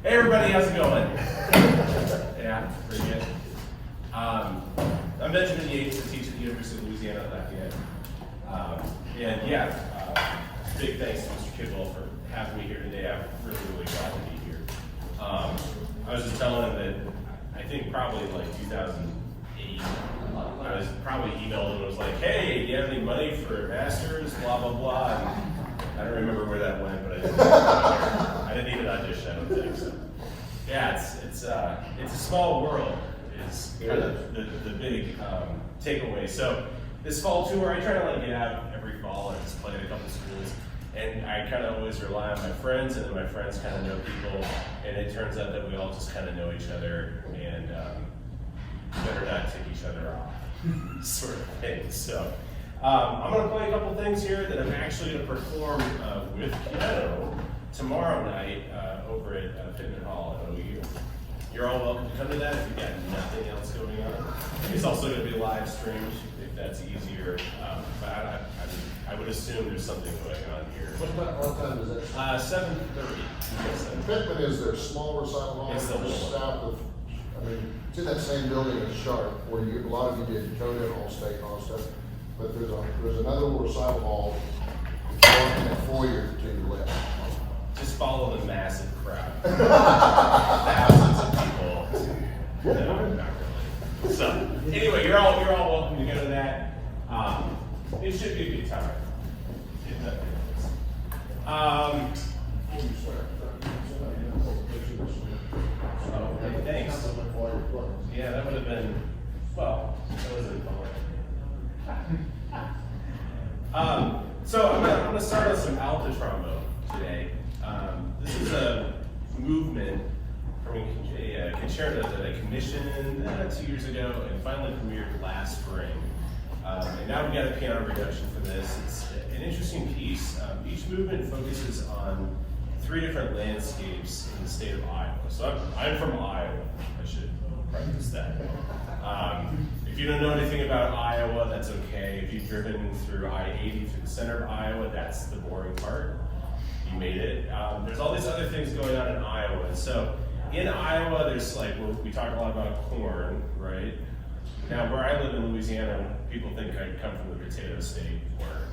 Hey everybody, how's it going? Yeah, pretty good. I'm Benjamin Yates. I teach at the University of Louisiana at Lafayette. And yeah, big thanks to Mr. Kidwell for having me here today. I'm really, really glad to be here. I was just telling him that I think probably like 2008, I was probably emailed him and was like, hey, do you have any money for a master's, blah, blah, blah. And I don't remember where that went, but I didn't even audition, I don't think so. Yeah, it's a small world is kind of the big takeaway. So this fall tour, I try to like get out every fall and just play at a couple schools. And I kind of always rely on my friends, and then my friends kind of know people, and it turns out that we all just kind of know each other, and better not take each other off, sort of thing. So I'm going to play a couple things here that I'm actually going to perform with piano tomorrow night over at Pittman Hall at OU. You're all welcome to come to that if you've got nothing else going on. It's also going to be live streamed if that's easier. But I would assume there's something going on here. What time is it? 7:30. Pittman is their small recital hall. It's the little one. South of, I mean, it's in that same building as Sharp, where a lot of you did Dakota and Allstate and all that stuff. But there's another little recital hall in that foyer to your left. Just follow the massive crowd. Thousands of people. No, not really. So anyway, you're all welcome to go to that. It should be a good time. Okay, thanks. Yeah, that would have been, well, that wasn't fun. So I'm gonna start with some alto trombone today. This is a movement from a concerto that I commissioned 2 years ago and finally premiered last spring. And now we've got a piano reduction for this. It's an interesting piece. Each movement focuses on 3 different landscapes in the state of Iowa. So I'm from Iowa, I should preface that. If you don't know anything about Iowa, that's okay. If you've driven through I-80 through the center of Iowa, that's the boring part. You made it. There's all these other things going on in Iowa. And so in Iowa, there's like, we talk a lot about corn, right? Now, where I live in Louisiana, people think I come from the potato state, or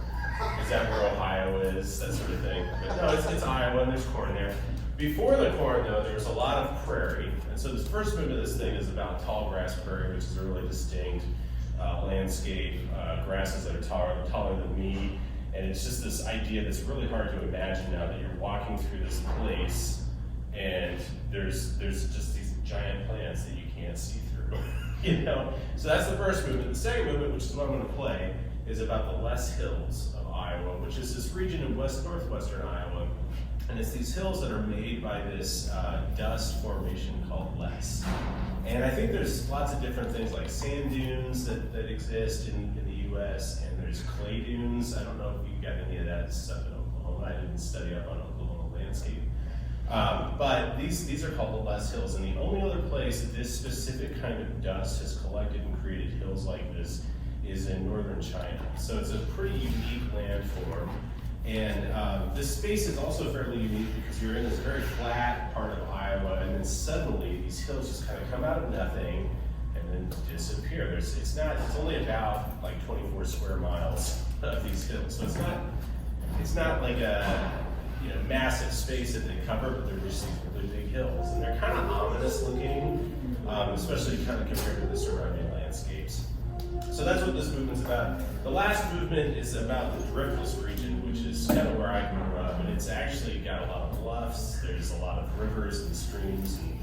is that where Ohio is, that sort of thing. But no, it's Iowa, and there's corn there. Before the corn, though, there's a lot of prairie. And so this first movement of this thing is about tall grass prairie, which is a really distinct landscape, grasses that are taller than me. And it's just this idea that's really hard to imagine now that you're walking through this place and there's just these giant plants that you can't see through, you know? So that's the first movement. The second movement, which is what I'm gonna play, is about the Loess Hills of Iowa, which is this region in northwestern Iowa. And it's these hills that are made by this dust formation called loess. And I think there's lots of different things like sand dunes that exist in the US, and there's clay dunes. I don't know if you got any of that stuff in Oklahoma. I didn't study up on Oklahoma landscape. But these are called the Loess Hills, and the only other place that this specific kind of dust has collected and created hills like this is in northern China. So it's a pretty unique landform. And this space is also fairly unique because you're in this very flat part of Iowa, and then suddenly these hills just kind of come out of nothing and then disappear. It's only about like 24 square miles of these hills. So it's not like a massive space that they cover, but they're just these really big hills. And they're kind of ominous looking, especially kind of compared to the surrounding landscapes. So that's what this movement's about. The last movement is about the Driftless Region, which is kind of where I grew up, and it's actually got a lot of bluffs. There's a lot of rivers and streams and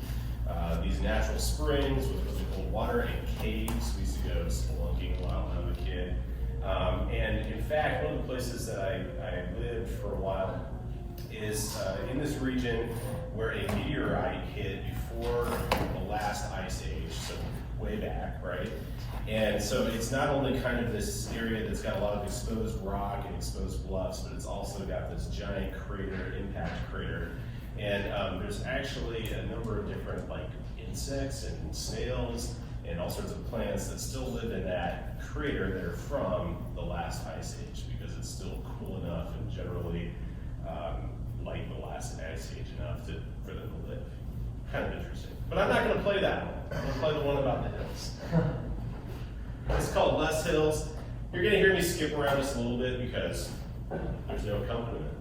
these natural springs with really cold water and caves. We used to go spelunking a lot when I was a kid. And in fact, one of the places that I lived for a while is in this region where a meteorite hit before the last ice age, so way back, right? And so it's not only kind of this area that's got a lot of exposed rock and exposed bluffs, but it's also got this giant crater, impact crater. And there's actually a number of different like insects and snails and all sorts of plants that still live in that crater that are from the last ice age, because it's still cool enough and generally like the last ice age enough for them to live. kind of interesting. But I'm not going to play that one. I'm going to play the one about the hills. It's called Loess Hills. You're going to hear me skip around just a little bit because there's no accompaniment.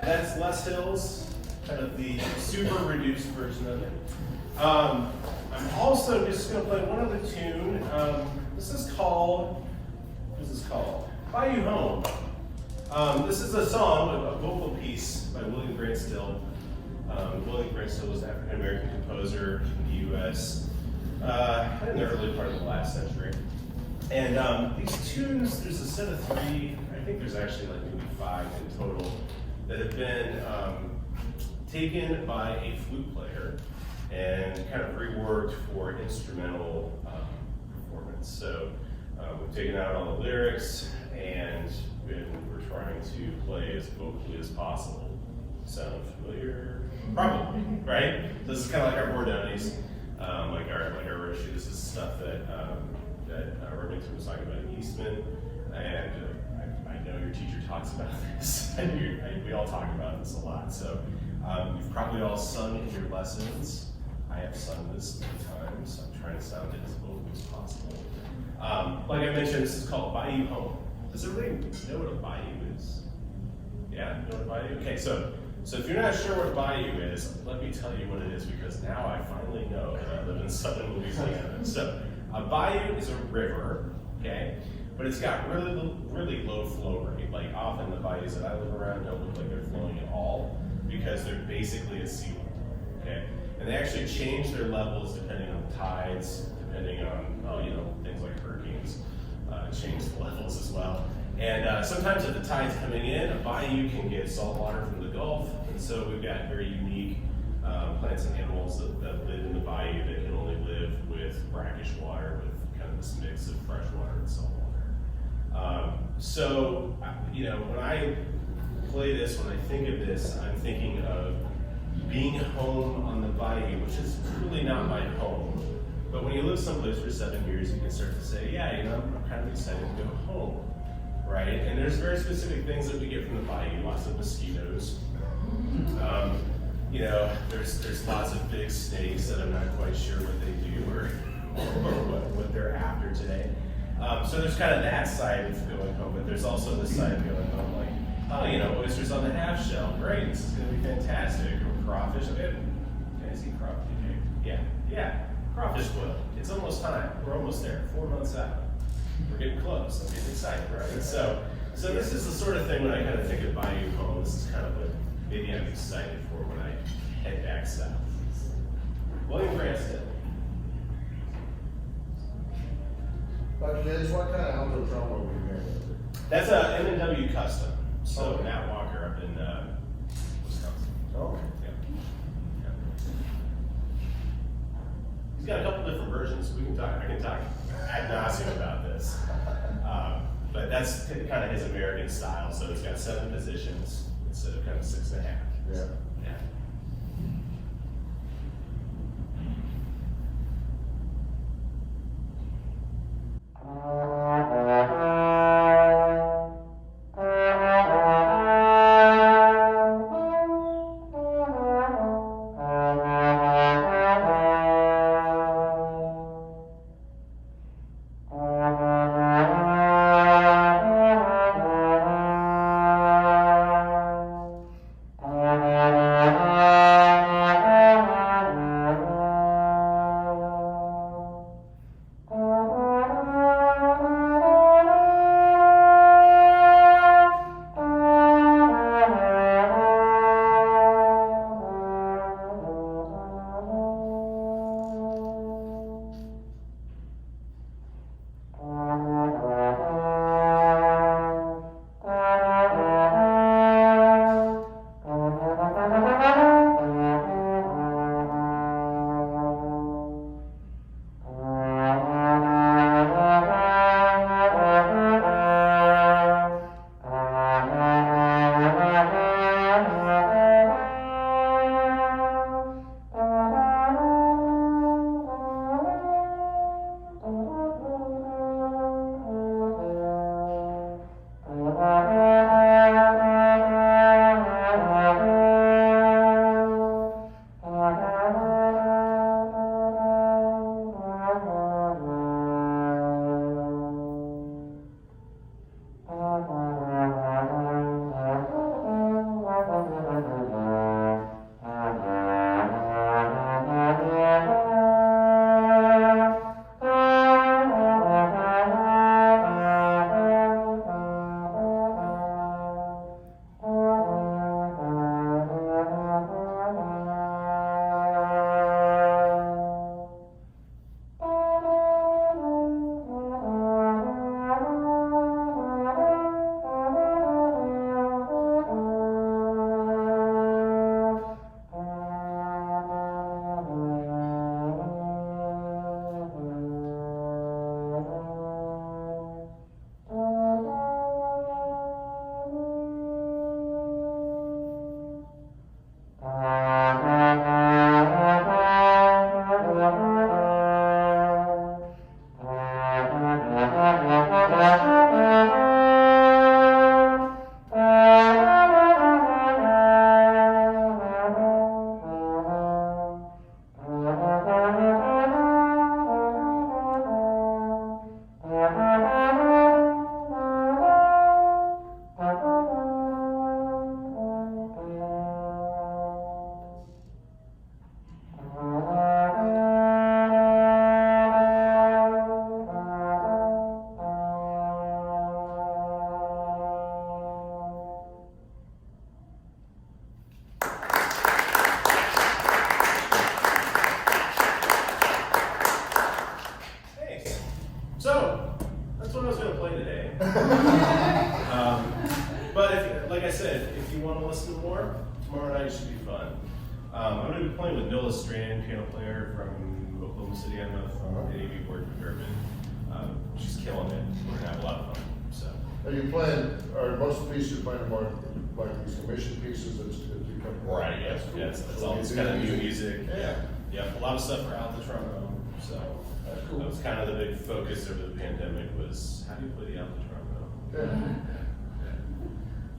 That's Loess Hills, kind of the super reduced version of it. I'm also just going to play one other tune. This is called Bayou Home. This is a song, a vocal piece by William Grant Still. William Grant Still was an African-American composer in the U.S. In the early part of the last century. And these tunes, there's a set of 3, I think there's actually like maybe 5 in total, that have been taken by a flute player and kind of reworked for instrumental performance. So we've taken out all the lyrics and we're trying to play as vocally as possible. Sound familiar? Probably, right? So this is kind of like our Bordonies, like our Roshi. This is stuff that Remington was talking about in Eastman, and I know your teacher talks about this, and we all talk about this a lot. So you've probably all sung in your lessons I have sung this many times, so I'm trying to sound it as local as possible. Like I mentioned, this is called Bayou Home. Does everybody know what a bayou is? Yeah, know what a bayou? Okay, so if you're not sure what a bayou is, let me tell you what it is, because now I finally know that I live in southern Louisiana. So a bayou is a river, okay? But it's got really low flow rate. Like often the bayous that I live around don't look like they're flowing at all because they're basically at sea level, okay? And they actually change their levels depending on the tides, depending on, things like hurricanes change the levels as well. And sometimes if the tide's coming in, a bayou can get salt water from the Gulf. And so we've got very unique plants and animals that live in the bayou that can only live with brackish water with kind of this mix of fresh water and salt water. When I play this, when I think of this, I'm thinking of being home on the bayou, which is really not my home. But when you live someplace for 7 years, you can start to say, I'm kind of excited to go home, right? And there's very specific things that we get from the bayou, lots of mosquitoes. There's lots of big snakes that I'm not quite sure what they do or what they're after today. So there's kind of that side of going home, but there's also this side of going home like, oysters on the half shell, great, this is going to be fantastic. Or crawfish, can I see crawfish? Yeah, crawfish boil. It's almost time, we're almost there, 4 months out. We're getting close, I'm getting excited, right? So this is the sort of thing when I kind of think of Bayou Home, this is kind of what maybe I'm excited for when I head back south. William Cranston. Dr. Yates, what kind of alto trombone were you hearing? That's a M&W Custom. So Matt Walker up in Wisconsin. Oh. Yeah. He's got a couple different versions. I can talk ad nauseum about this. But that's kind of his American style. So it's got 7 positions instead of kind of 6.5. Yeah. want to listen to more, tomorrow night should be fun. I'm going to be playing with Noah Strand, piano player from Oklahoma City. I don't know if any of you worked with Bergman. She's killing it. We're going to have a lot of fun. So. Are you playing, or most of the pieces you're playing more like these commission pieces that's become? Right, yes, cool. yes. That's So all. you It's do kind of new music. music. Yeah. Yeah, a lot of stuff for alto trombone. So That's cool. that was kind of the big focus over the pandemic was how do you play the alto trombone? Yeah.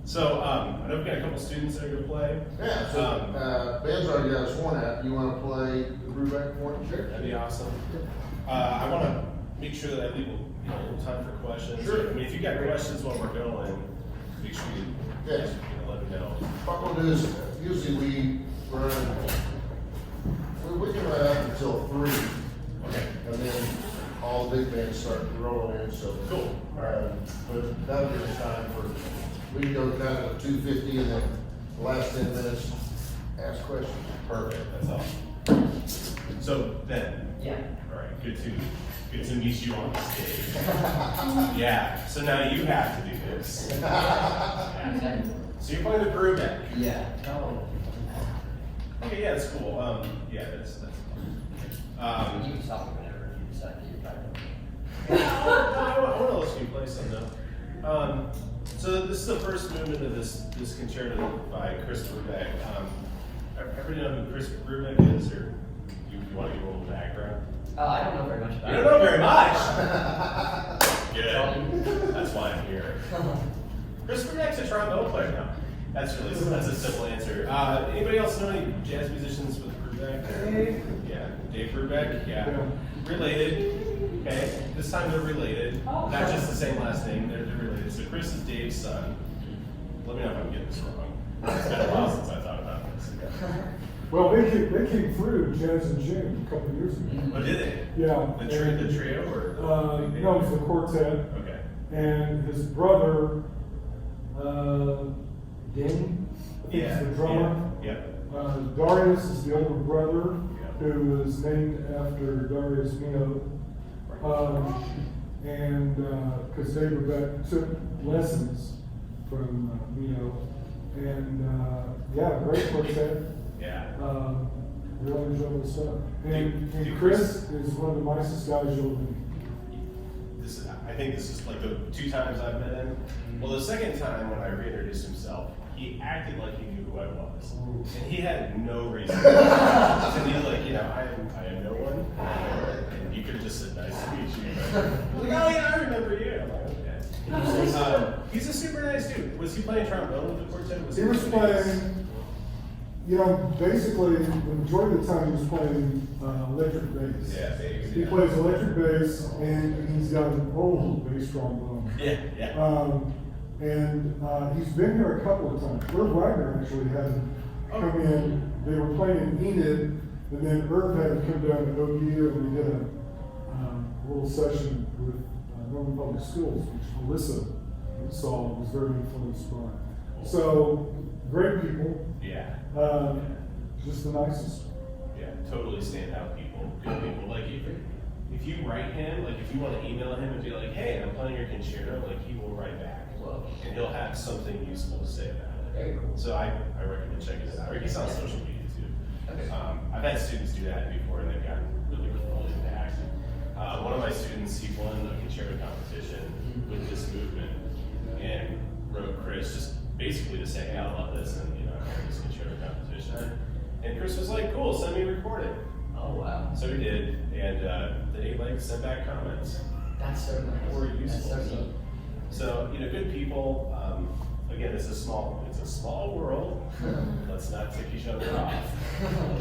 So I know we've got a couple students that are going to play. Yeah, so, Ben's already got his horn out. You wanna play the Brubeck horn? Sure. That'd be awesome. I want to make sure that I leave a little time for questions. Sure. I mean, if you got questions while we're going, make sure you Yes. let me know. What we'll do is, usually we can run up until 3, Okay. and then all the big bands start rolling in, so. Cool. But that'll give us time for, we can go kind of 2:50, and then the last 10 minutes, ask questions. Perfect. That's awesome. So Ben. Yeah. All right. Good to meet you on the stage. Yeah. So now you have to do this. Yeah. So you're playing the Brubeck. Yeah. Oh. Okay. Yeah, that's cool. Yeah, that's. You can stop me whenever you decide that you're trying I want to listen to you play some though. So this is the first movement of this concerto by Chris Brubeck. Everybody know who Chris Brubeck is, or you want to give a little background? I don't know very much about You it. don't know very much. Good. That's why I'm here. Chris Brubeck's a trombone player now. That's a simple answer. Anybody else know any jazz musicians with Brubeck? Yeah, Dave Brubeck. Yeah, related. Okay, this time they're related. Not just the same last name. They're related. So Chris is Dave's son. Let me know if I'm getting this wrong. It's been a while since I thought about this. Well, they came through Jazz in June a couple of years ago. Oh, did they? Yeah. The trio or? No, it was the quartet. Okay. And his brother, Danny, I think is the drummer. Yeah. Darius is the older brother, Yeah. who is named after Darius Mino. And because Dave Brubeck took lessons from Mino. And yeah, great quartet. Yeah. Really enjoyable stuff. And Do Chris is one of the nicest guys you'll meet. I think this is like the 2 times I've met him. Well, the second time when I reintroduced himself, he acted like he knew who I was, and he had no reason. And he's like, I am no one, and you could have just said, "Nice to meet you." But he's like, "Oh yeah, I remember you." I'm like, "Okay." He's a super nice dude. Was he playing trombone with the quartet? He was playing, basically, the majority of the time he was playing electric bass. Yeah, bass. He plays electric bass, and he's got an old bass trombone. Yeah. And he's been here a couple of times. Irv Wagner actually had him come in. They were playing in Enid, and then Irv had him come down to OU, and we did a little session with Norman Public Schools, which Melissa saw and was very influenced by. So, great people. Yeah. Just the nicest. Yeah, totally standout people, good people. Like if you write him, like if you want to email him and be like, "Hey, I'm playing your concerto," like he will write back, and he'll have something useful to say about it. Very cool. So I recommend checking it out. Or he's on social media too. Okay. I've had students do that before, and they've gotten really cool into acting. One of my students, he won a concerto competition with this movement, and wrote Chris just basically to say, "Hey, I love this," and I won this concerto competition. And Chris was like, "Cool, send me a recording." Oh wow. So he did, and then he sent back comments. That's so nice. Or useful. That's so neat. So good people. Again, it's a small world. Let's not tick each other off.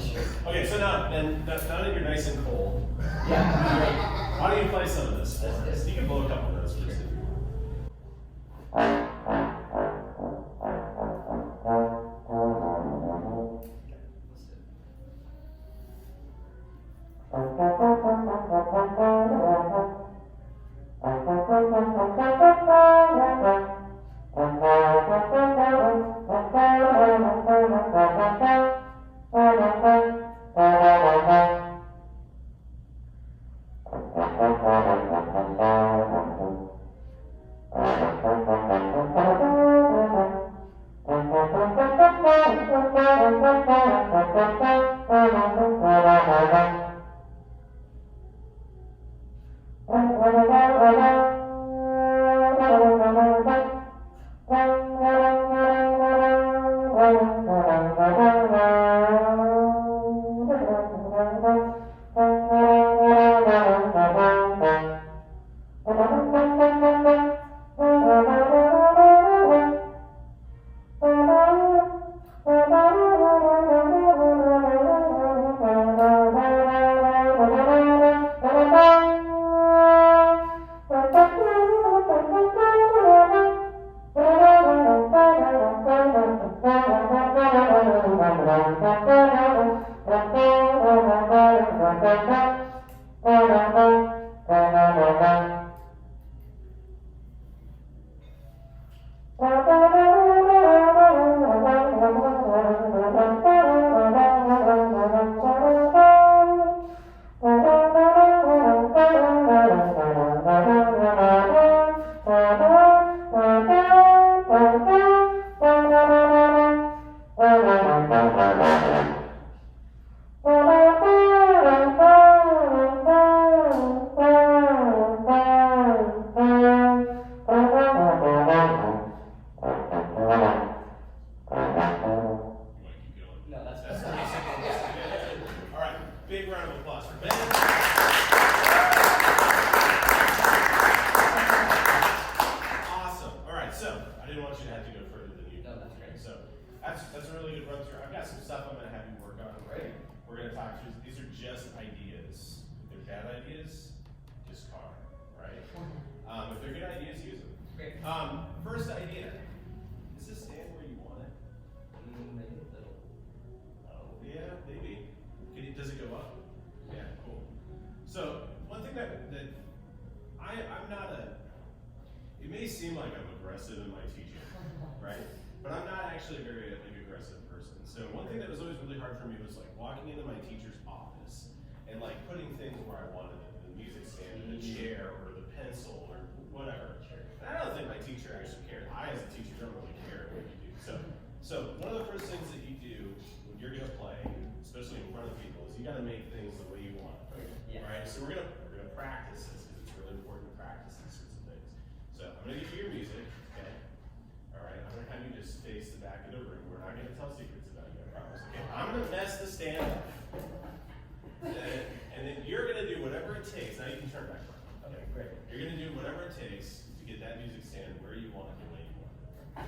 Sure. Okay, so now that you're nice and cold, Yeah. why don't you play some of this for Let's do us? it. You can blow a couple notes first. First idea. Is this stand where you want it? Maybe a little. Oh, yeah, maybe. Does it go up? Yeah, cool. So, one thing that I'm not it may seem like I'm aggressive in my teaching, right? But I'm not actually a very aggressive person. So one thing that was always really hard for me was like walking into my teacher's office and like putting things where I wanted it, the music stand, or the chair, or the pencil, or whatever. And I don't think my teacher actually cared. I, as a teacher, don't really care what you do. So one of the first things that you do when you're gonna play, especially in front of people, is you gotta make things the way you want. Yeah. Right? So we're gonna practice this because it's really important to practice these sorts of things. So I'm gonna give you your music, okay? All right, I'm gonna have you just face the back of the room. We're not gonna tell secrets about you, I promise. Okay, I'm gonna mess the stand up. And then you're gonna do whatever it takes. Now you can turn back around. Okay, great. You're gonna do whatever it takes to get that music stand where you want it, the way you want it.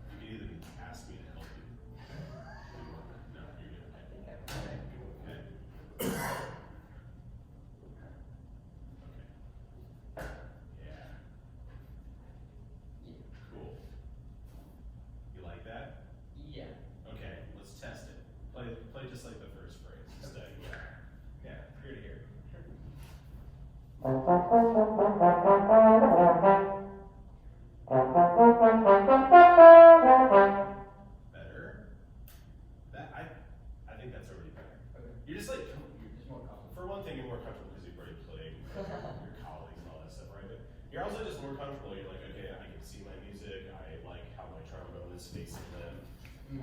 You can either ask me to help you. No, you're good. Okay. Okay. Yeah. Cool. You like that? Yeah. Okay, let's test it. Play just like the first phrase. Just, yeah, here to here. Better. I think that's already better. Okay. You're just like, Just more comfortable. for one thing, you're more comfortable because you've already played with your colleagues and all that stuff, right? But you're also just more comfortable. You're like, okay, I can see my music. I like how my trombone is facing them.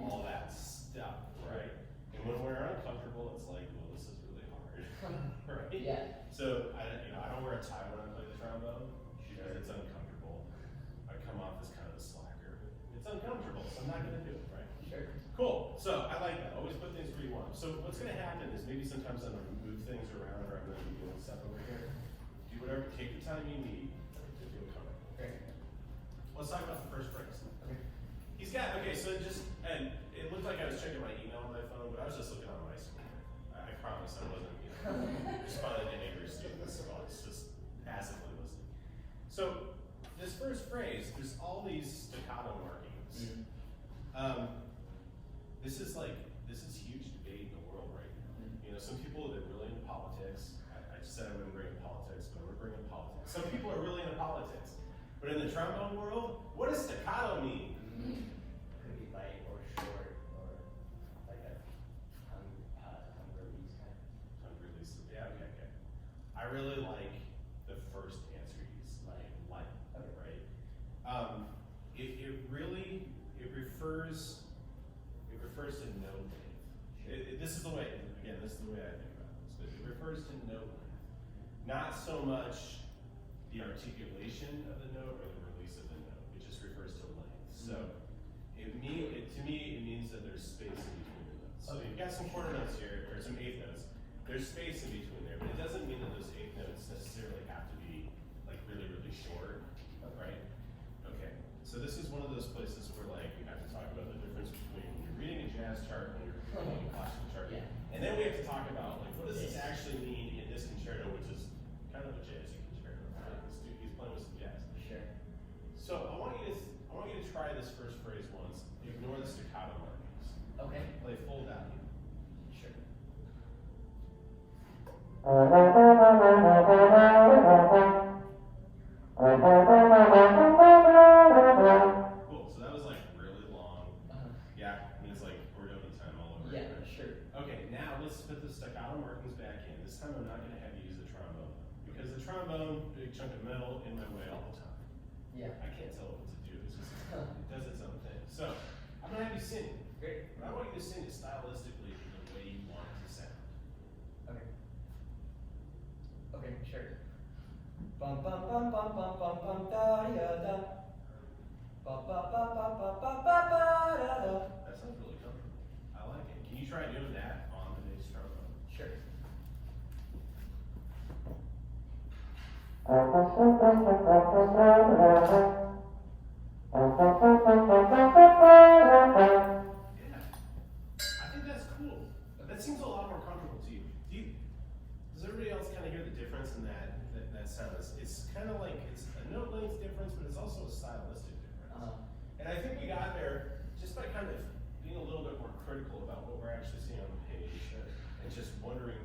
All that stuff, right? And when we're uncomfortable, it's like, well, this is really hard, right? Yeah. So I don't wear a tie when I play the trombone because it's uncomfortable. I come off as kind of a slacker, but it's uncomfortable, so I'm not gonna do it, right? Sure. Cool. So I like that. Always put things where you want them. So what's gonna happen is maybe sometimes I'm gonna move things around, or I'm gonna be doing stuff over here. Do whatever. Take the time you need to feel comfortable. Great. Let's talk about the first phrase. Okay. He's got, okay, so and it looked like I was checking my email on my phone, but I was just looking on my screen. I promise I wasn't, responding to angry students. I was just passively listening. So, this first phrase, there's all these staccato markings. This is huge debate in the world right now. You know, some people have been really into politics. I just said I wouldn't bring in politics, but we're bringing politics. Some people are really into politics. But in the trombone world, what does staccato mean? Could be light or short or like a tongue release kind of. Tongue release. Yeah, okay. I really like the first answer he's light, Okay. right? It refers to note length. This is the way I think about this, but it refers to note length. Not so much the articulation of the note or the release really, really short, right? Okay, so this is one of those places where like we have to talk about the difference between when you're reading a jazz chart and you're reading a classical chart. Yeah. And then we have to talk about like what does this actually mean in this concerto, which is kind of a jazzy concerto. Right? This dude, he's playing with some jazz. Sure. So I want you to try this first phrase once. Ignore the staccato markings. Okay. Play full value. Sure. Cool. So that was like really long. Yeah, I mean it's like Bordeaux time all over. Yeah, sure. Okay, now let's put the staccato markings back in. This time I'm not going to have you use the trombone because the trombone, big chunk of metal in my way all the time. Yeah. I can't tell it what to do. It's just, it does its own thing. So I'm going to have you sing. Great. But I want you to sing it stylistically the way you want it to sound. Okay. Okay, sure. Bum bum bum bum bum bum bum da da da. Ba ba ba ba ba ba ba ba da da. That sounds really comfortable. I like it. Can you try doing that on the bass trombone? Sure. Yeah. I think that's cool. That seems a lot more comfortable to you. Does everybody else kind of hear the difference in that sound? It's kind of like it's a note length difference, but it's also a stylistic difference. And I think we got there just by kind of being a little bit more critical about what we're actually seeing on the page, and just wondering.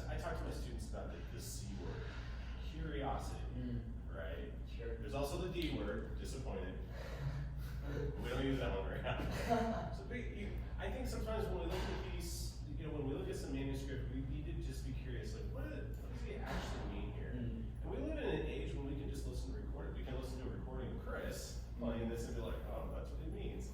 I talk to my students about the C word, curiosity, right? Sure. There's also the D word, disappointed. We don't use that one very often. So I think sometimes when we look at a piece, when we look at some manuscript, we need to just be curious, like, what does he actually mean here? And we live in an age when we can just listen to recording. We can listen to a recording of Chris playing this and be like, oh, that's what it means.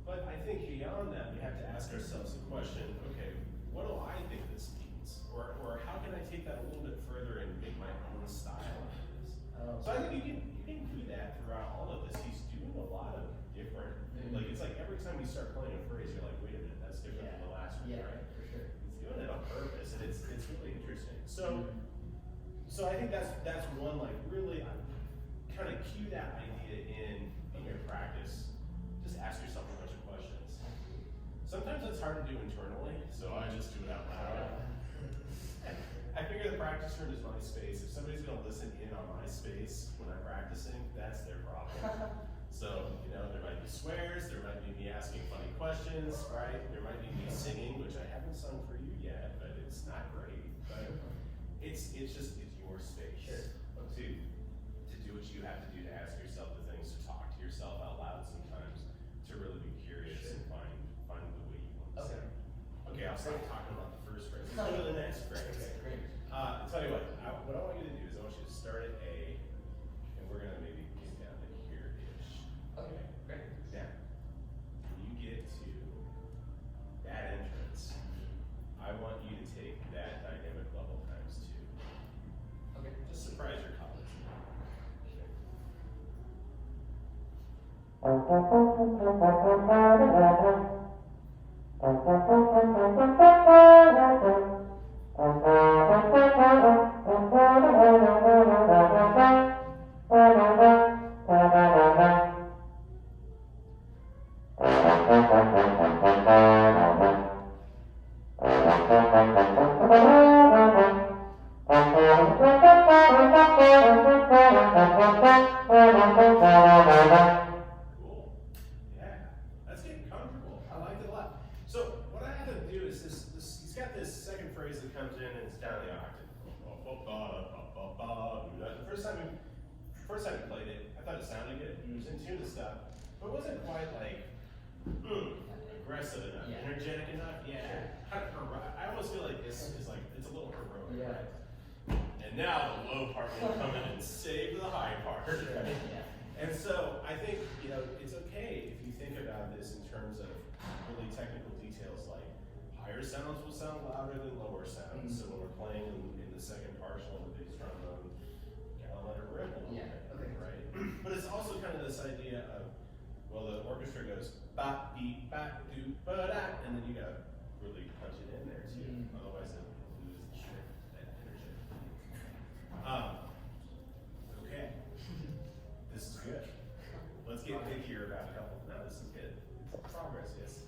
But I think beyond that, we have to ask ourselves the question, okay, what do I think this means? Or how can I take that a little bit further and make my own style out of this? So I think you can do that throughout all of this. He's doing a lot of different, like it's like every time you start playing a phrase, you're like, wait a minute, that's different than the last one, right? For sure. He's doing it on purpose, and it's really interesting. So I think that's one like really kind of cue that idea in your practice. Just ask yourself a bunch of questions. Sometimes it's hard to do internally, so I just do it out loud. I figure the practice room is my space. If somebody's going to listen in on my space when I'm practicing, that's their problem. So, there might be swears, there might be me asking funny questions, right? There might be me singing, which I haven't sung for you yet, but it's not great. But it's your space. Sure. To do what you have to do to ask yourself the things, to talk to yourself out loud sometimes, to really be curious and find the way you want to sound. Okay, I'll stop talking about the first phrase. Let's go to the next phrase. Okay, great. I'll tell you what I want you to do is I want you to start at A, and we're going to maybe get down to here-ish. Okay, great. Now, when you get to that entrance, I want you to take that dynamic level times 2. Okay. Just surprise your colleagues. Cool. Yeah, that's getting comfortable. I like it a lot. So what I have to do is he's got this second phrase that comes in and it's down the octave. The first time we played it, I thought it sounded good. It was in tune and stuff, but it wasn't quite like aggressive enough, energetic enough. Yeah, kind of I almost feel like this is like it's a little heroic. Yeah. Right? And now the low part will come in and save the high part. Right? And so I think it's okay if you think about this in terms of really technical details, like higher sounds will sound louder than lower sounds. So when we're playing in the second partial of the bass trombone, gotta let it rip a little bit, right? But it's also kind of this idea of, well, the orchestra goes ba beep ba do ba da, and then you gotta really punch it in there too. Otherwise, it loses the shift, that energy. get pickier about a couple. No, this is good. Progress, yes.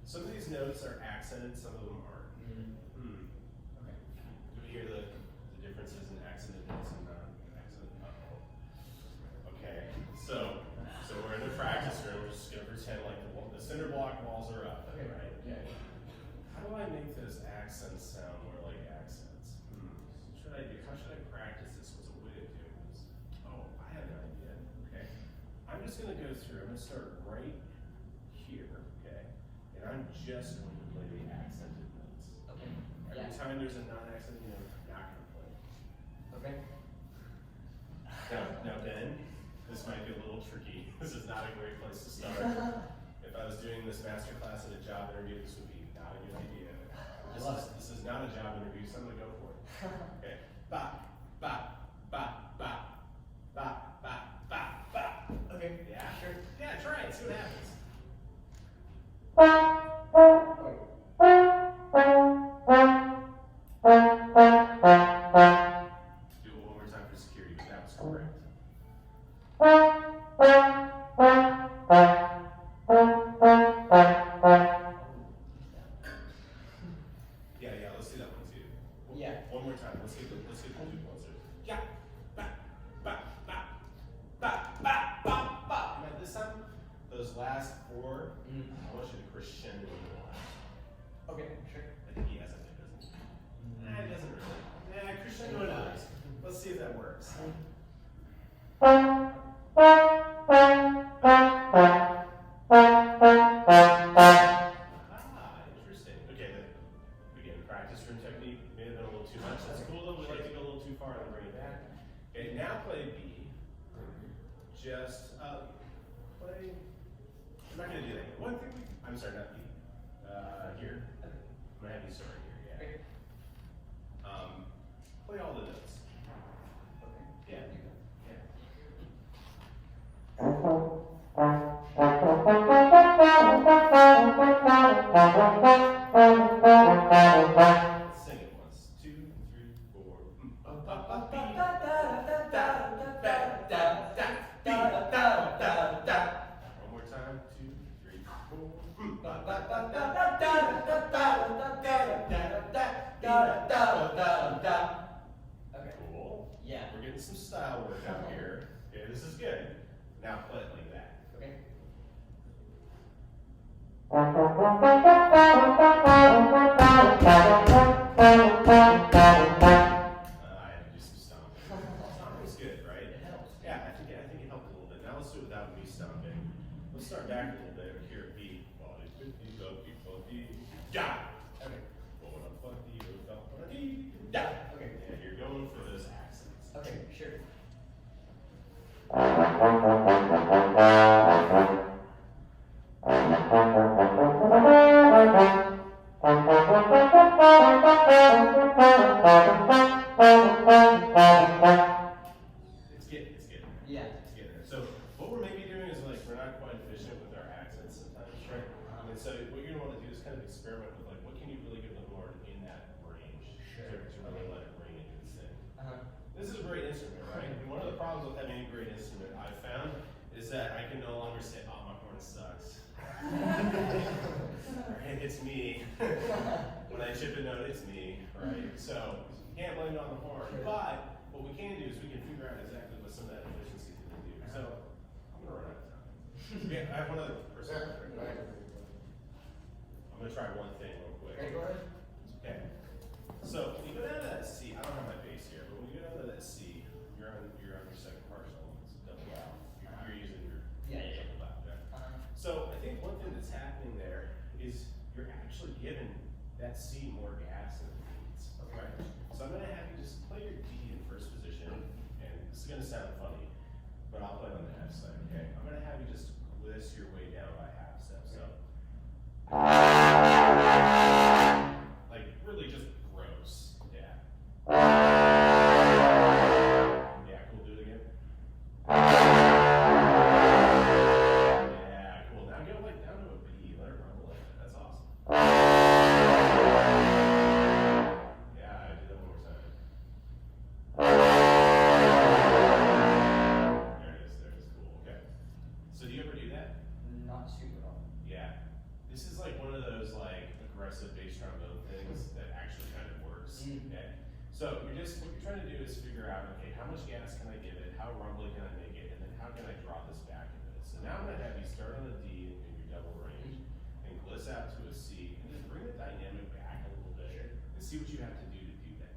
Some of these notes are accented, some of them aren't. Okay. Do we hear the differences in accented notes and non-accented? Okay, so we're in the practice room. We're just gonna pretend like the cinder block walls are up, Okay. right? Okay. How do I make those accents sound more like accents? How should I practice this? What's a way to do this? Oh, I have an idea. Okay, I'm just gonna go through. I'm gonna start right here. Okay, and I'm just going to play the accented notes. Okay. Every time there's a non-accented note, I'm not gonna play. Okay. Now Ben, this might be a little tricky. This is not a great place to start. If I was doing this master class at a job interview, this would be not a good idea. This is not a job interview, so I'm gonna go for it. Okay. Ba, ba, ba, ba, ba, ba, ba, ba. Okay. Yeah, sure. Yeah, try it, see what happens. Do it one more time for security, but that was correct. Yeah, let's do that one too. Yeah. One more time. Let's get the loop ones. Yeah. Ba, ba, ba, ba, ba, ba, ba. Now this time, those last four, I want you to crescendo in the last. Okay, sure. I think he has it, doesn't he? Nah, it doesn't really. Nah, crescendo in the last. Let's see if that works. Interesting. Okay, then again, practice room technique may have been a little too much. That's cool though. We like to go a little too far and bring it back. Okay, now play B. Just play. I'm not gonna do that. One thing I'm sorry, not B. Here. I'm gonna have you start right here. Yeah. Play all the notes. Okay. Yeah. Let's sing it once. 2, 3, 4. One more time. 2, 3, 4. Okay. Cool. Yeah. We're getting some style work out here. Okay, this is good. Now play it like that. Okay. I had to do some stomping. Stomping was good, right? It helps. Yeah, I think it helped a little bit. Now let's do it without me stomping. Let's start back a little bit here at B. Yeah. Okay. Yeah. Okay. Yeah, you're going for those accents. Okay, sure. It's getting there. Yeah. It's getting there. So what we're maybe doing is like we're not quite efficient with our accents sometimes, right? And so what you're gonna want to do is kind of experiment with like what can you really give the horn in that range Sure. to really let it ring into this thing. This is a great instrument, right? And one of the problems with having a great instrument I've found is that I can no longer say, oh, my horn sucks. Right? It's me. When I chip a note, it's me, right? So you can't blame it on the horn. But what we can do is we can figure out exactly what some of that efficiency is going to do. So I'm going to run out of time. Yeah, I have one other person. I'm going to try one thing real quick. Okay, go ahead. Okay. So when you go down to that C, I don't have my bass here, but when you go down to that C, you're on your second partial. It's double out. You're using your double out. Yeah. So I think one thing that's happening there is you're actually giving that C more gas than it needs. Okay. So I'm gonna have you just play your D in first position, and this is gonna sound funny, but I'll play on the F side. Okay. I'm gonna have you just list your way down by half step. So. Like really just gross. Yeah. Yeah, cool, do it again. Yeah, cool. Now go like down to a B, let it rumble like that. That's awesome. Yeah, I did that one more time. There it is, rumbly can I make it, and then how can I draw this back into this? So now I'm gonna have you start on a D in your double range, and gliss out to a C, and then bring the dynamic back a little bit, and see what you have to do that.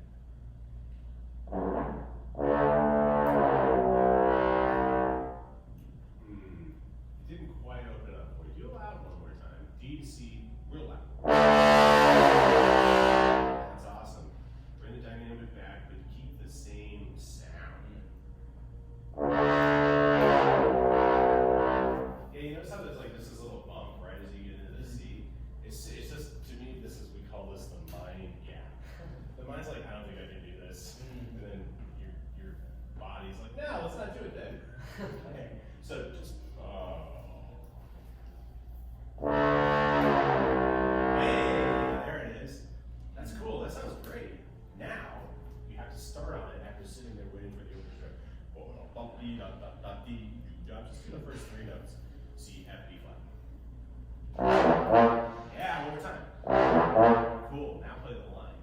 It didn't quite open up for you. Do it loud one more time. D to C, real loud. That's awesome. Bring the dynamic back, but keep the same sound. Yeah, you notice how there's like this little bump right as you get into the C? It's just, to me, we call this the mind gap. The mind's like, I don't think I can do this. And then your body's like, no, let's not do it then. Okay, so just, hey, there it is. That's cool, that sounds great. Now, you have to start on it after sitting there waiting for the orchestra. Just do the first 3 notes. C, F, B flat. Yeah, one more time. Cool, now play the line.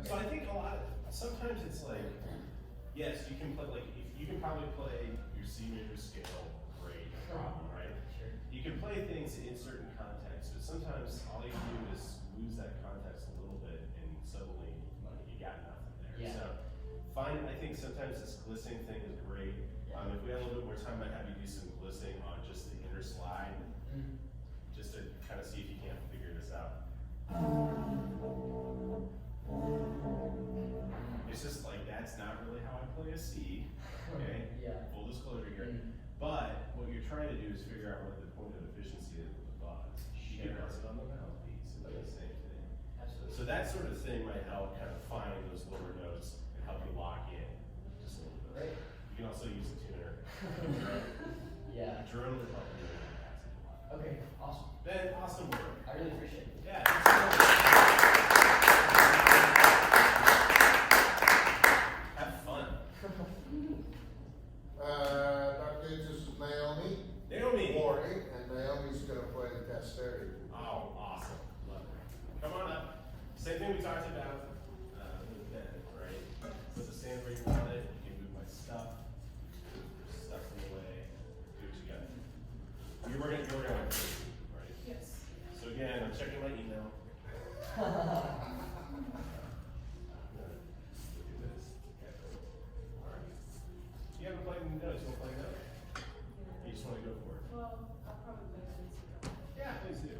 So I think sometimes it's like, yes, you can play, like, you can probably play your C major scale, great, no problem, right? Sure. You can play things in certain contexts, but sometimes all you do is lose that context a little bit, and suddenly you got nothing there. Yeah. So, I think sometimes this glissing thing is great. If we had a little bit more time, I'd have you do some glissing on just the inner slide, just to kind of see if you can't figure this out. It's just like, that's not really how I play a C, okay? Yeah. Full disclosure here. But what you're trying to do is figure out what the point of efficiency is with the buzz. You can buzz it on the mouthpiece, and the same thing. Absolutely. So that sort of thing might help kind of find those lower notes and help you lock in just a little bit. Great. You can also use a tuner. Yeah. Drone will help you in that passage a lot. Okay, awesome. Ben, awesome work. I really appreciate it. Yeah, thanks so much. Have fun. Dr. Yates, this is Naomi. Naomi. Maury, and Naomi's gonna play the castelli. Oh, awesome. Love it. Come on up. Same thing we talked about with Ben, right? Put the stand where you want it. You can move my stuff. Stuff's in the way. Do what you got. You're working on it, right? Yes. So again, I'm checking my email. Look at this. Okay. All right. You haven't played any notes. You want to play notes? You just want to go for it. Well, I'll probably play some music. Yeah, please do.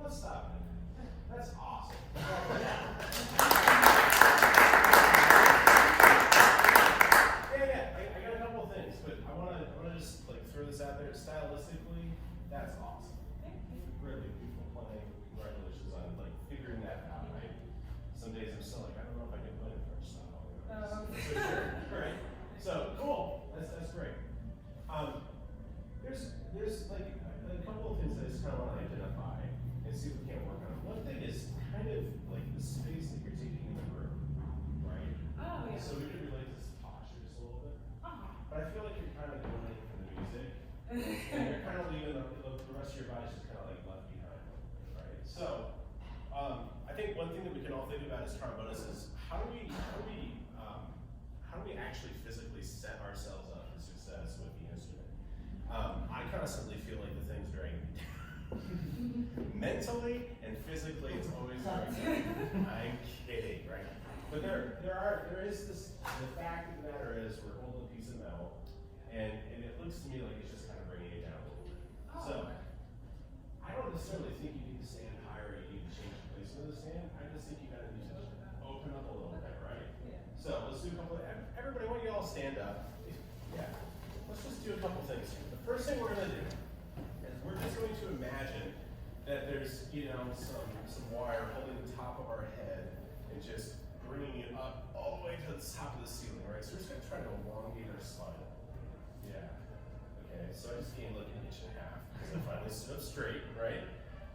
Let's stop it. That's awesome. I got a couple of things, but I wanna just like throw this out there. Stylistically, that's awesome. Really beautiful playing. Congratulations on like figuring that out, right? Some days I'm still like, I don't know if I can play the French style. Okay. So sure, right? So cool. That's great. There's like a couple of things that I just kind of want to identify and see if we can't work on. One thing is kind of like the space that you're taking in the room, right? Oh, yeah. So we could relate this to posture just a little bit, Uh-huh. but I feel like you're kind of doing it for the music, and you're kind of leaving the rest of your body just kind of like left behind, right? So I think one thing that we can all think about as trombonists is how do we actually physically set ourselves up for success with the instrument? I constantly feel like the thing's very mentally and physically it's always very I'm kidding, right? But there is this, the fact of the matter is we're holding a piece of metal and it looks to me like it's just kind of bringing it down a little bit. Oh, So, okay. I don't necessarily think you need to stand higher, you need to change the placement of the stand. I just think you kind of need to open up a little bit, right? Yeah. So let's do a couple. Everybody, why don't you all stand up? Yeah. Let's just do a couple things here. The first thing we're going to do is we're just going to imagine that there's, some wire holding the top of our head and just bringing it up all the way to the top of the ceiling, right? So we're just going to try to elongate our spine. Yeah. Okay. So I just gained like 1.5 inches because I finally stood up straight, right?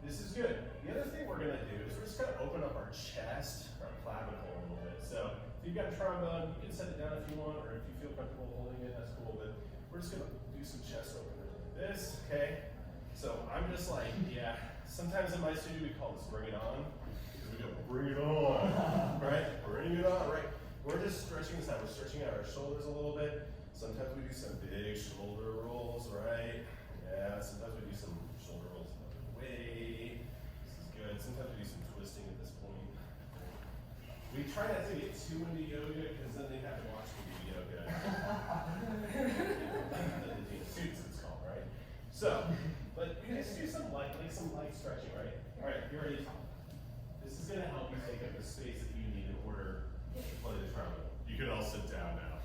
This is good. The other thing we're going to do is we're just going to open up our chest, our clavicle a little bit. So if you've got a trombone, you can set it down if you want, or if you feel comfortable holding it, that's cool. But we're just going to do some chest openers like this, okay? So I'm just like, yeah. Sometimes in my studio we call this bring it on. Because we go, bring it on, right? Bring it on, right? We're just stretching this out. We're stretching out our shoulders a little bit. Sometimes we do some big shoulder rolls, right? Yeah, sometimes we do some shoulder rolls the other way. This is good. Sometimes we do some twisting at this point. We try not to get too into yoga because then they have to watch me do yoga. The suits it's called, right? So, but we just do some light stretching, right? All right, you're ready to talk. This is going to help you take up the space that you need in order to play the trombone. You can all sit down now.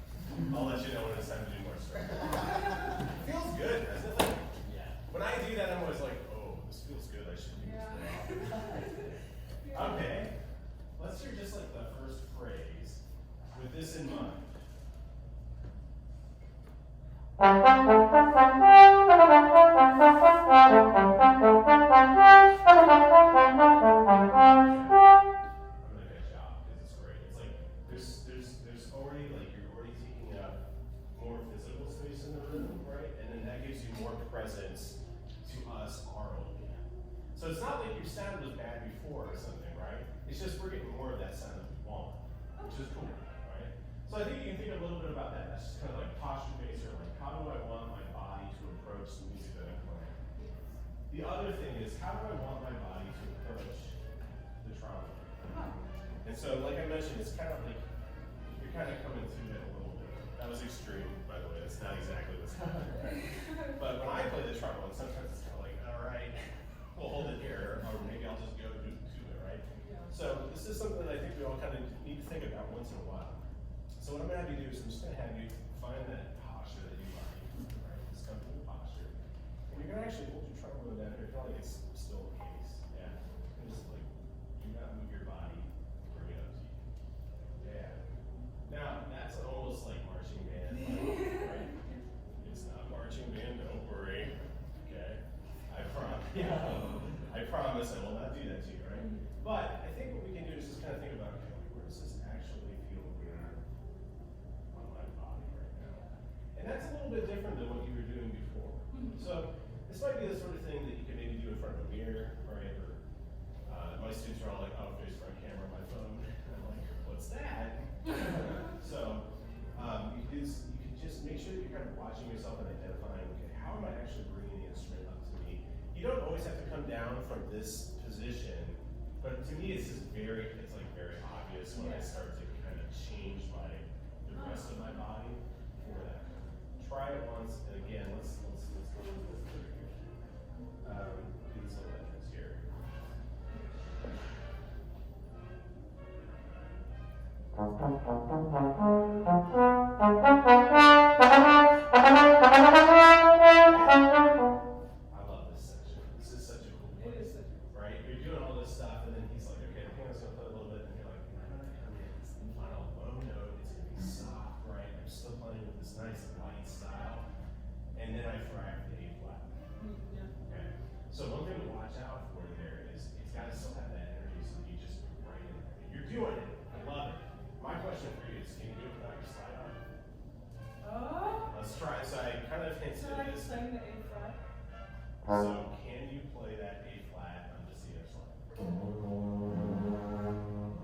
I'll let you know when it's time to do more stretching. Feels good, doesn't it? Like, yeah. When I do that, I'm always like, oh, this feels good. I should do this more. Okay. Let's hear just like the first phrase with this in mind. I'm gonna get shot because it's great. It's like there's already like you're already taking up more physical space in the room, right? And then that gives you more presence to us orally. So it's not like your sound was bad before or something, right? It's just we're getting more of that sound that we want, which is cool, right? So I think you can think a little bit about that. That's just kind of like posture based, or like how do I want my body to approach the music that I'm playing? The other thing is how do I want my body to approach the trombone? And so, like I mentioned, it's kind of like you're kind of coming through that a little bit. That was extreme, by the way. That's not exactly what's happening, right? But when I play the trombone, sometimes it's kind of like, all right, we'll hold it here, or maybe I'll just go to it, right? So this is something that I think we all kind of need to think about once in a while. So what I'm going to have you do is I'm just going to have you find that posture that you like, right? This comfortable posture. And you're going to actually hold your trombone down here, kind of like it's still the case. Yeah. And just like, do not move your body, bring it up to you. Yeah. Now, that's almost like marching band, right? It's not marching band, don't worry. Okay? I promise I will not do that to you, right? But I think what we can do is just kind of think about, okay, where does this actually feel good on my body right now? And that's a little bit different than what you were doing before. So this might be the sort of thing that you can maybe do in front of a mirror, right? Or my students are all like, oh, face front camera on my phone. And I'm like, what's that? So you can just make sure that you're kind of watching yourself and identifying, okay, how am I actually bringing the instrument up to me? You don't always have to come down from this position, but to me it's just very obvious when I start to kind of change the rest of my body for that. Try it once, and again, let's go do this little entrance here. I love this section. This is such a cool place, right? You're doing all this stuff, and then he's like, okay, the piano's gonna play a little bit, and you're like, I'm gonna come in, it's the final low note, it's gonna be soft, right? I'm still playing with this nice light style, and then I frag the A flat. Okay. So one thing to watch out for there is it's got to still have that energy, so you just right in there. You're doing it. I love it. My question for you is, can you do it without your slide on? Let's try. So I kind of hinted So at like this. playing the A flat? So can you play that A flat on just the other slide?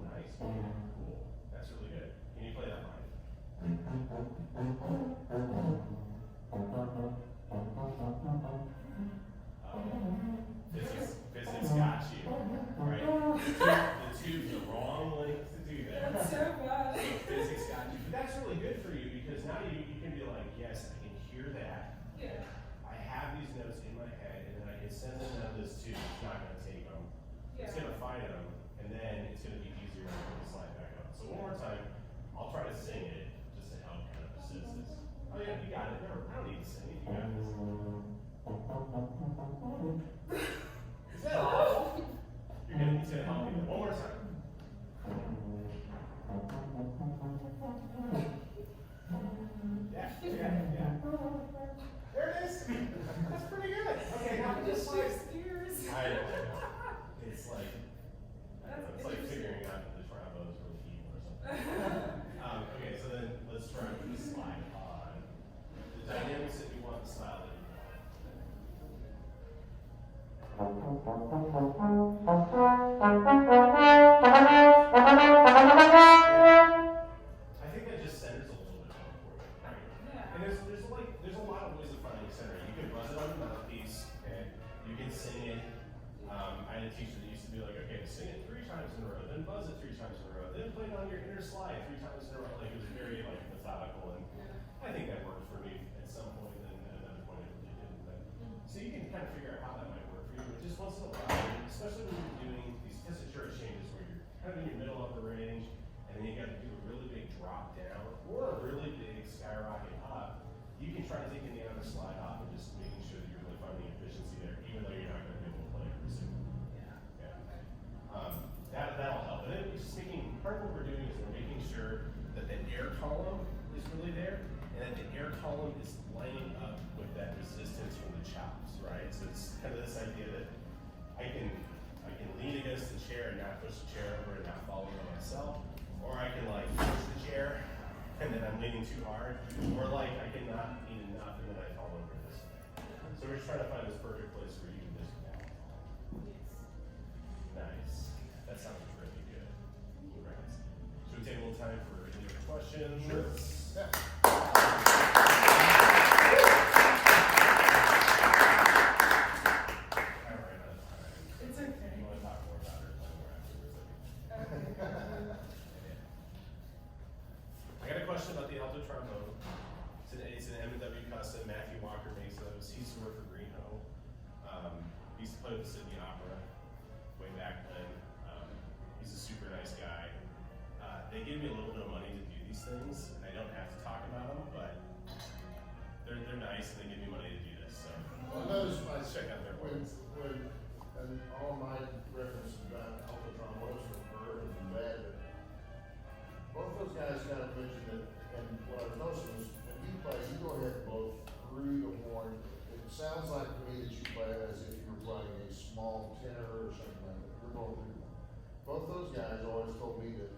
Nice. Cool. That's really good. Can you play that line? Physics got you, right? The wrong length to do that. That's so bad. So physics got you. But that's really good for you because now you can be like, yes, I can hear that. I think that just centers a little bit more for you. Yeah. And there's a lot of ways of finding center. You can buzz it on the mouthpiece, okay? You can sing it. I had a teacher that used to be like, okay, sing it 3 times in a row, then buzz it 3 times in a row, then play it on your inner slide 3 times in a row. Like it was very like methodical, and I think that worked for me at some point, and at another point it really didn't. But so you can kind of figure out how that might work for you, but just once in a while, especially when you're doing these test church changes where you're kind of in your middle of the range, and then you got to do a really big drop down or a really big skyrocket up. You can try taking the other slide off and just making sure that you're really finding efficiency there, even though you're not going to be able to play every single. That'll help. And then it's just making, part of what we're doing is we're making sure that the air column is really there, and that the air column is lining up with that resistance from the chops, right? So it's kind of this idea that I can lean against the chair and not push the chair over and not fall over myself, or I can like push the chair and then I'm leaning too hard, or like I cannot lean enough and then I fall over this. So we're just trying to find this perfect place where you can just balance. Nice. That sounds really good. Congrats. Should we take a little time for any other questions? Sure. Yeah. I ran out of time. It's okay. You want to talk more about it? Play more afterwards. I got a question about the alto trombone. It's an M&W custom. Matthew Walker makes those. He used to work for Greenhoe. He used to play with the Sydney Opera way back when. He's a super nice guy. They give me a little bit of money to do these things, and I don't have to talk about them, but they're nice and they give me money to do this. So Well, notice my let's check out their works. and all my references about alto trombones from Irv and Bad, both those guys kind of mentioned that, and what I was noticing is when you play, you go ahead and blow through the horn. It sounds like to me that you play it as if you were playing a small tenor or something like that. You're blowing through the horn. Both those guys always told me that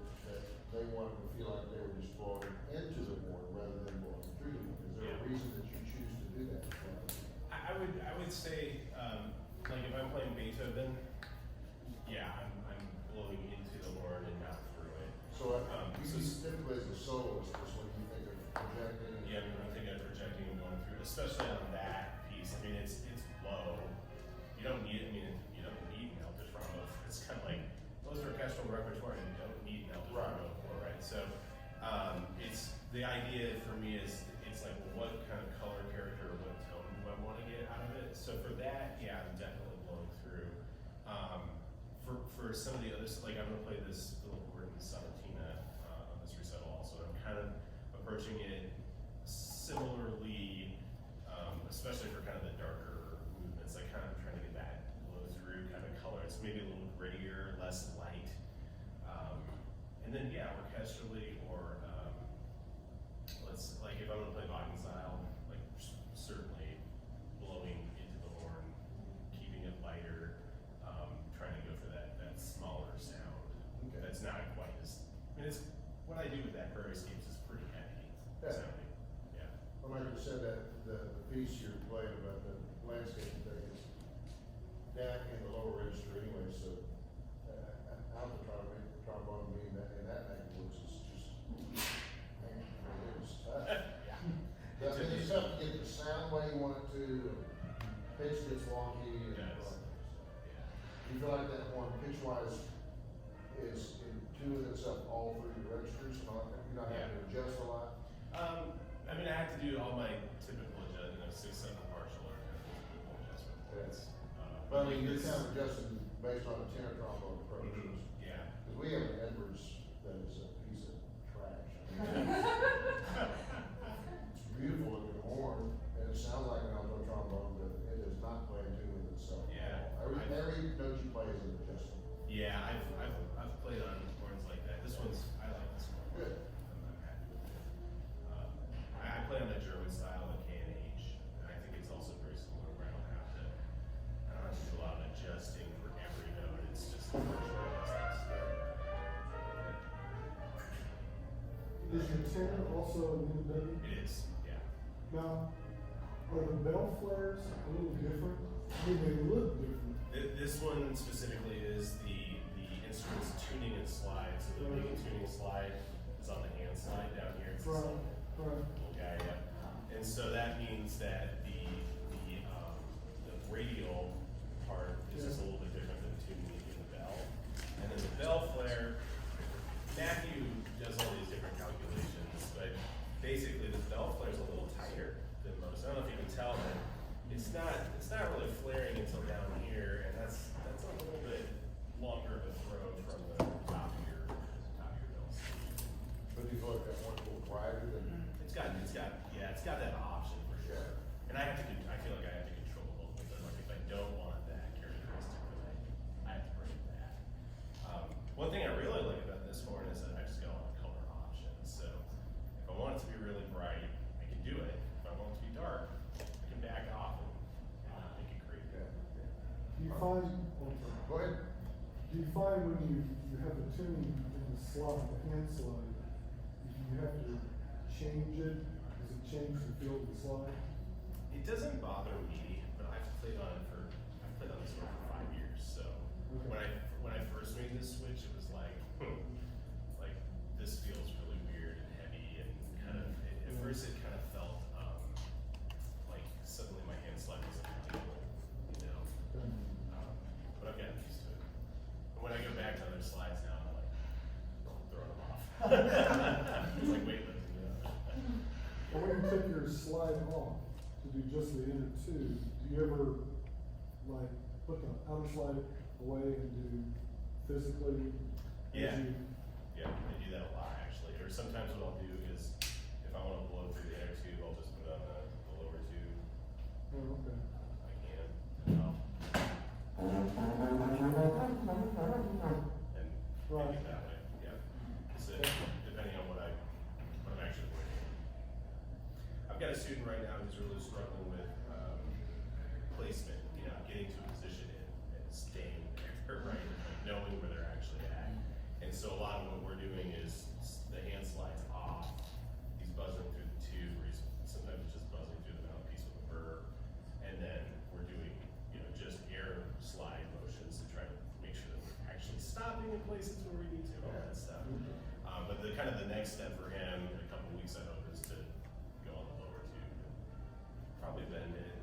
they wanted to feel like they were just blowing into the horn rather than blowing through the horn. Is there a reason that you choose to do that? I would say, like if I'm playing Beethoven, yeah, I'm blowing into the horn and not through it. So typically as a soloist, is when you think of projecting. Yeah, I think I'm projecting and going through, especially on that piece. I mean, it's low. You don't need. I mean, you don't need an alto trombone. It's kind of like most orchestral repertoire. You don't need an alto trombone for, right? So, it's the idea for me is it's like, well, what kind of color character or what tone do I want to get out of it? So for that, yeah, I'm definitely blowing through. For some of the others, like I'm gonna play this little word in Sabatina on this recital also. I'm kind of approaching it similarly, especially for kind of the darker movements. I kind of trying to get that blow through kind of color. It's maybe a little grittier, less light. And then yeah, orchestrally or let's like if I'm gonna play Wagner style, like certainly blowing into the horn, keeping it lighter, trying to go for that smaller sound. Okay. That's not quite as. I mean, it's what I do with that Prairiescapes is pretty heavy sounding. Yeah. Well, like you said, that the piece you're playing about the landscape thing is down in the lower register anyway, so alto trombone being that in that neck of the woods is just, man, it's tough. I mean, it's tough to get the sound way you want it to, pitch gets wonky. And Yes. you feel like that horn pitch-wise is in tune with itself all through your registers and all that? You're not having to adjust a lot? I mean, I have to do all my typical adjustment, 6/7 partial or kind of typical adjustment points. But I mean, you're kind of adjusting based on a tenor trombone approach. Yeah. Because we have an Edwards that is a piece of trash. I mean, it's beautiful looking horn, and it sounds like an alto trombone, but it does not play in tune with itself. Yeah. Every note you play is an adjustment. Yeah, I've played on horns like that. This one's, I like this one. Good. I'm happy with it. I play on the German style, the K&H, and I think it's also very similar where I don't have to do a lot of adjusting for every note. It's just Is your tenor also an independent? It is, yeah. Now, Are the bell flares a little different? I mean, they look different. This one specifically is the instrument's tuning and slide. So the big tuning slide is on the hand slide down here. It's this Right, little right. guy, yeah. And so that means that the radial part is just a little bit different than tuning in the bell. And then the bell flare, Matthew does all these different calculations, but basically the bell flare is a little tighter than most. I don't know if you can tell, but it's not really flaring until down here, and that's a little bit longer of a throw from the top of your bell. But do you feel like that one's a little brighter than? It's got that option for sure. And I feel like I have to control a little bit. Like if I don't want that characteristic, then I have to bring it back. One thing I really like about this horn is that I just go on color options. So if I want it to be really bright, I can do it. If I want it to be dark, I can back off and make it creepy. Do you find, Go ahead. do you find when you have the tuning in the slide, the hand slide, if you have to change it, does it change the feel of the slide? It doesn't bother me, but I've played on this one for 5 years. So when I first made this switch, it was like this feels really weird and heavy and kind of. At first, it kind of felt like suddenly my hand slide was unplayable, you know. But I've gotten used to it. And when I go back to other slides now, I'm like throwing them off. It's like weightlifting. And when you take your slide off to do just the inner two, do you ever like put the outer slide away and do physically? Yeah. Yeah, I do that a lot actually. Or sometimes what I'll do is if I want to blow through the inner tube, I'll just put it on the lower tube. Oh, okay. I can. And Right. make it that way. Yeah. So depending on what I'm actually working on. I've got a student right now who's really struggling with placement, you know, getting to a position and staying there, right? Knowing where they're actually at. And so a lot of what we're doing is the hand slides off. He's buzzing through the tube, or he's sometimes just buzzing through the mouthpiece with a burr. And then we're doing, you know, just air slide motions to try to make sure that we're actually stopping in places where we need to, all that stuff. But the kind of the next step for him in a couple of weeks, I hope, is to go on the lower tube and probably bend it and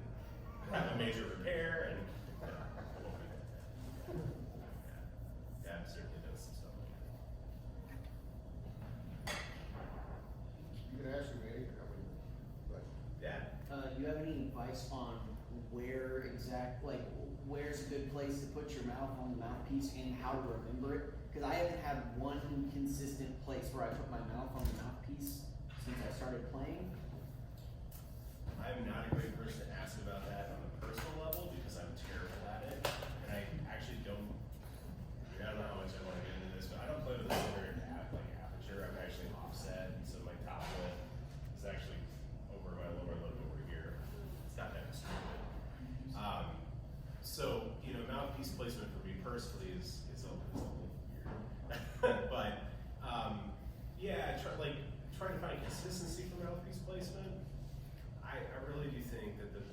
have a major repair and yeah, I've certainly done some stuff like that. You can ask me anything, but Yeah. Do you have any advice on where's a good place to put your mouth on the mouthpiece and how to remember it? Because I haven't had one consistent place where I put my mouth on the mouthpiece since I started playing. I'm not a great person to ask about that on a personal level because I'm terrible at it. And I actually don't, I don't know how much I want to get into this, but I don't play with a center aperture. I'm actually offset, and so my top lip is actually over my lower lip over here. It's not that stupid. So, you know, mouthpiece placement for me personally is a little weird. But, yeah, trying to find consistency for mouthpiece placement. I really do think that the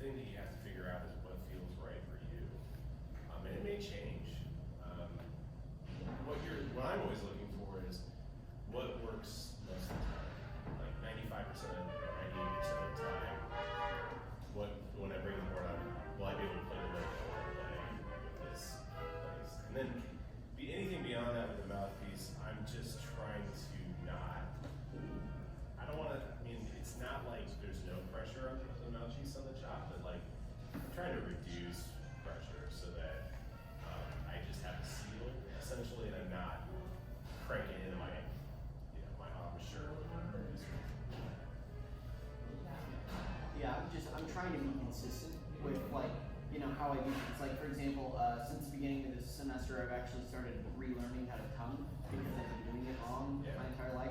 thing that you have to figure out is what feels right for you. And it may change. What I'm always looking for is what works most of the time. Like 95% or 98% of the time, when I bring the board up, will I be able to play the note I want to play with this place? And then anything beyond that with the mouthpiece, I'm just trying to not. I don't want to. I mean, it's not like there's no pressure on the mouthpiece on the chop, but like I'm trying to reduce pressure so that I just have a seal essentially, and I'm not cranking into my embouchure. Yeah, I'm trying to be consistent with how I do things. Like for example, since the beginning of this semester, I've actually started relearning how to tongue because I've been doing it wrong my entire life.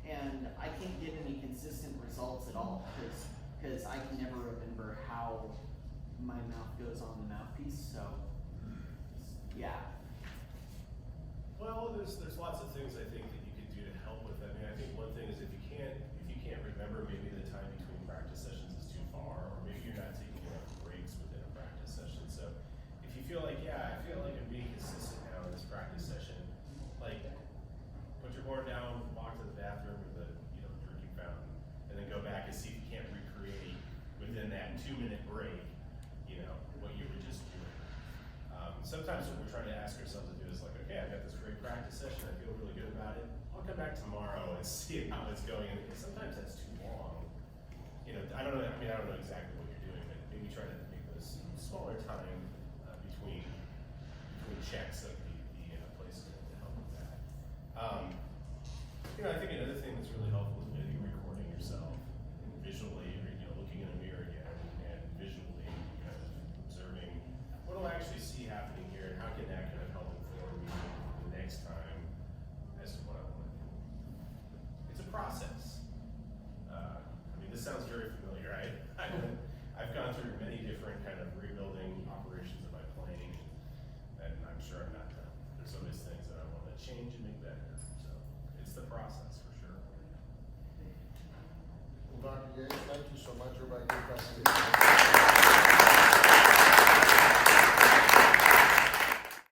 And I can't get any consistent results at all because I can never remember how my mouth goes on the mouthpiece. So yeah. Well, there's lots of things I think that you could do to help with that. I mean, I think one thing is if you can't remember maybe the time between practice sessions that 2-minute break, you know, what you were just doing. Sometimes what we're trying to ask ourselves to do is like, okay, I've got this great practice session, I feel really good about it. I'll come back tomorrow and see how it's going. And sometimes that's too long. You know, I don't know exactly what you're doing, but maybe try to make those smaller time between checks of the placement to help with that. You know, I think another thing that's really helpful is maybe recording yourself visually, or, you know, looking in a mirror again and visually kind of observing what do I actually see happening here, and how can that kind of help inform me the next time as to what I want to do. It's a process. I mean, this sounds very familiar, right? I've gone through many different kind of rebuilding operations of my playing, and I'm sure I'm not done. There's always things that I want to change and make better. So it's the process for sure. Well, Dr. Yates, thank you so much. Everybody give us a